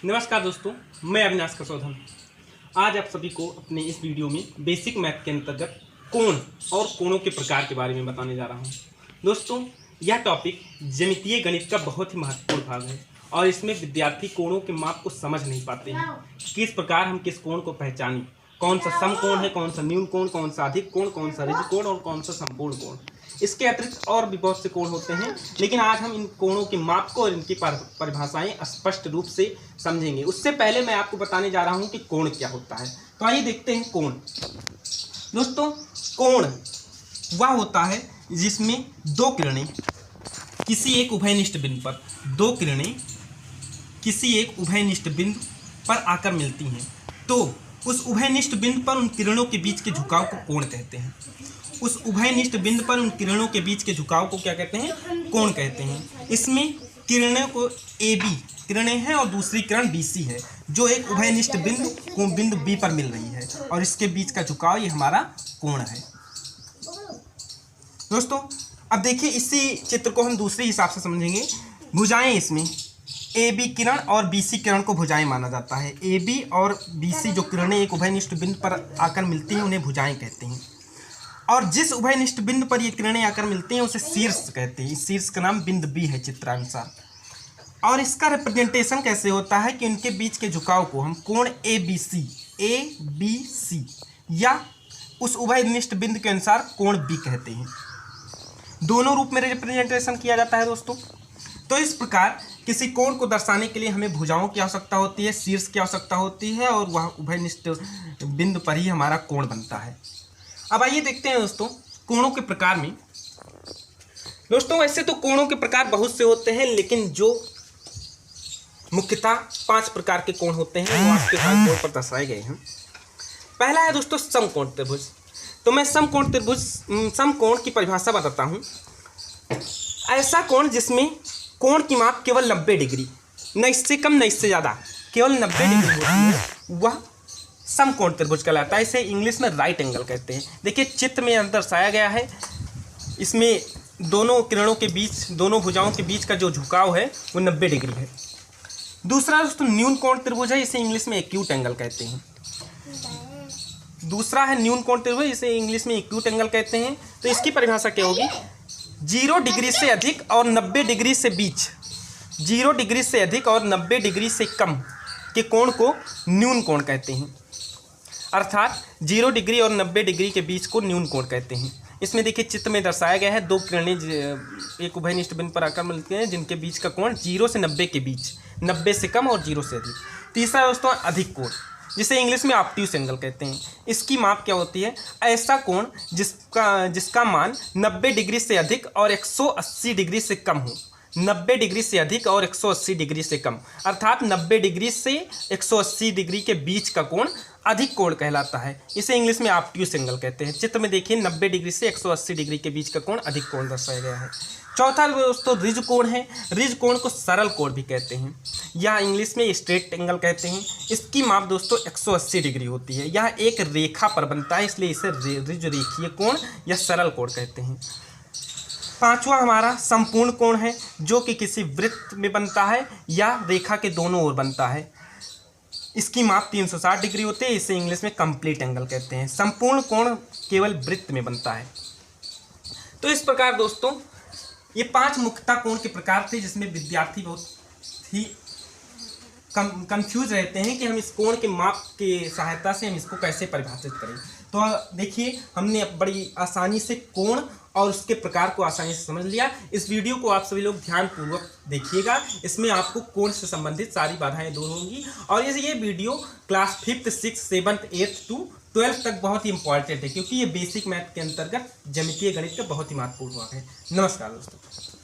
नमस्कार दोस्तों, मैं अविनाश कसौधन। आज आप सभी को अपने इस वीडियो में बेसिक मैथ के अंतर्गत कोण और कोणों के प्रकार के बारे में बताने जा रहा हूं। दोस्तों, यह टॉपिक ज्यामितीय गणित का बहुत ही महत्वपूर्ण भाग है और इसमें विद्यार्थी कोणों के माप को समझ नहीं पाते हैं। किस प्रकार हम किस कोण को पहचानें, कौन सा सम कोण है, कौन सा न्यून कोण, कौन सा अधिक कोण, कौन सा ऋज कोण और कौन सा संपूर्ण कोण। इसके अतिरिक्त और भी बहुत से कोण होते हैं, लेकिन आज हम इन कोणों के माप को और इनकी परिभाषाएं स्पष्ट रूप से समझेंगे। उससे पहले मैं आपको बताने जा रहा हूं कि कोण क्या होता है। तो आइए देखते हैं कोण। दोस्तों, कोण वह होता है जिसमें दो किरणें किसी एक उभयनिष्ठ बिंदु पर आकर मिलती हैं, तो उस उभयनिष्ठ बिंदु पर उन किरणों के बीच के झुकाव को कोण कहते हैं। उस उभयनिष्ठ बिंदु पर उन किरणों के बीच के झुकाव को क्या कहते हैं? कोण कहते हैं। इसमें किरणों को AB किरणें हैं और दूसरी किरण BC है, जो एक उभयनिष्ठ बिंदु B पर मिल रही है और इसके बीच का झुकाव ये हमारा कोण है। दोस्तों, अब देखिए, इसी चित्र को हम दूसरे हिसाब से समझेंगे। भुजाएं, इसमें AB किरण और BC किरण को भुजाएं माना जाता है। AB और BC जो किरणें एक उभयनिष्ठ बिंदु पर आकर मिलती हैं, उन्हें भुजाएं कहते हैं। और जिस उभयनिष्ठ बिंदु पर ये किरणें आकर मिलती हैं उसे शीर्ष कहते हैं। इस शीर्ष का नाम बिंदु B है चित्रानुसार। और इसका रिप्रेजेंटेशन कैसे होता है कि उनके बीच के झुकाव को हम कोण ABC या उस उभयनिष्ठ बिंदु के अनुसार कोण B कहते हैं। दोनों रूप में रिप्रेजेंटेशन किया जाता है दोस्तों। तो इस प्रकार किसी कोण को दर्शाने के लिए हमें भुजाओं की आवश्यकता होती है, शीर्ष की आवश्यकता होती है, और वह उभयनिष्ठ बिंदु पर ही हमारा कोण बनता है। अब आइए देखते हैं दोस्तों कोणों के प्रकार में। दोस्तों, वैसे तो कोणों के प्रकार बहुत से होते हैं, लेकिन जो मुख्यतः 5 प्रकार के कोण होते हैं वो आपके बोर्ड पर दर्शाए गए हैं। पहला है दोस्तों समकोण त्रिभुज। तो मैं समकोण की परिभाषा बताता हूँ। ऐसा कोण जिसमें कोण की माप केवल 90 डिग्री, न इससे कम न इससे ज़्यादा, केवल 90 डिग्री होती है, वह समकोण त्रिभुज कहलाता है। इसे इंग्लिश में राइट एंगल कहते हैं। देखिए, चित्र में दर्शाया गया है। इसमें दोनों किरणों के बीच, दोनों भुजाओं के बीच का जो झुकाव है वो 90 डिग्री है। दूसरा दोस्तों न्यून कोण त्रिभुज है। इसे इंग्लिश में एक्यूट एंगल कहते हैं। दूसरा है न्यून कोण त्रिभुज, इसे इंग्लिश में एक्यूट एंगल कहते हैं। तो इसकी परिभाषा क्या होगी? 0 डिग्री से अधिक और 90 डिग्री से बीच, 0 डिग्री से अधिक और 90 डिग्री से कम के कोण को न्यून कोण कहते हैं। अर्थात 0 डिग्री और 90 डिग्री के बीच को न्यून कोण कहते हैं। इसमें देखिए, चित्र में दर्शाया गया है, दो किरणें एक उभयनिष्ठ बिंदु पर आकर मिलते हैं, जिनके बीच का कोण 0 से 90 के बीच, 90 से कम और 0 से अधिक। तीसरा दोस्तों अधिक कोण, जिसे इंग्लिश में ऑब्ट्यूस एंगल कहते हैं। इसकी माप क्या होती है? ऐसा कोण जिसका मान 90 डिग्री से अधिक और 180 डिग्री से कम हो। 90 डिग्री से अधिक और 180 डिग्री से कम, अर्थात 90 डिग्री से 180 डिग्री के बीच का कोण अधिक कोण कहलाता है। इसे इंग्लिश में ऑब्ट्यूस एंगल कहते हैं। चित्र में देखिए, 90 डिग्री से 180 डिग्री के बीच का कोण अधिक कोण दर्शाया गया है। चौथा दोस्तों ऋज कोण है। ऋज कोण को सरल कोण भी कहते हैं, या इंग्लिश में स्ट्रेट एंगल कहते हैं। इसकी माप दोस्तों 180 डिग्री होती है। यह एक रेखा पर बनता है, इसलिए इसे ऋज रेखीय कोण या सरल कोण कहते हैं। पांचवा हमारा संपूर्ण कोण है, जो कि किसी वृत्त में बनता है या रेखा के दोनों ओर बनता है। इसकी माप 360 डिग्री होती है। इसे इंग्लिश में कंप्लीट एंगल कहते हैं। संपूर्ण कोण केवल वृत्त में बनता है। तो इस प्रकार दोस्तों ये 5 मुख्यतः कोण के प्रकार थे, जिसमें विद्यार्थी बहुत ही कंफ्यूज रहते हैं कि हम इस कोण के माप की सहायता से हम इसको कैसे परिभाषित करें। तो देखिए, हमने बड़ी आसानी से कोण और उसके प्रकार को आसानी से समझ लिया। इस वीडियो को आप सभी लोग ध्यानपूर्वक देखिएगा। इसमें आपको कोण से संबंधित सारी बाधाएं दूर होंगी। और ये video class 5th 6th 7th 8th to 12th तक बहुत ही इंपॉर्टेंट है, क्योंकि ये बेसिक मैथ के अंतर्गत ज्यामितीय गणित का बहुत ही महत्वपूर्ण भाग है। नमस्कार दोस्तों।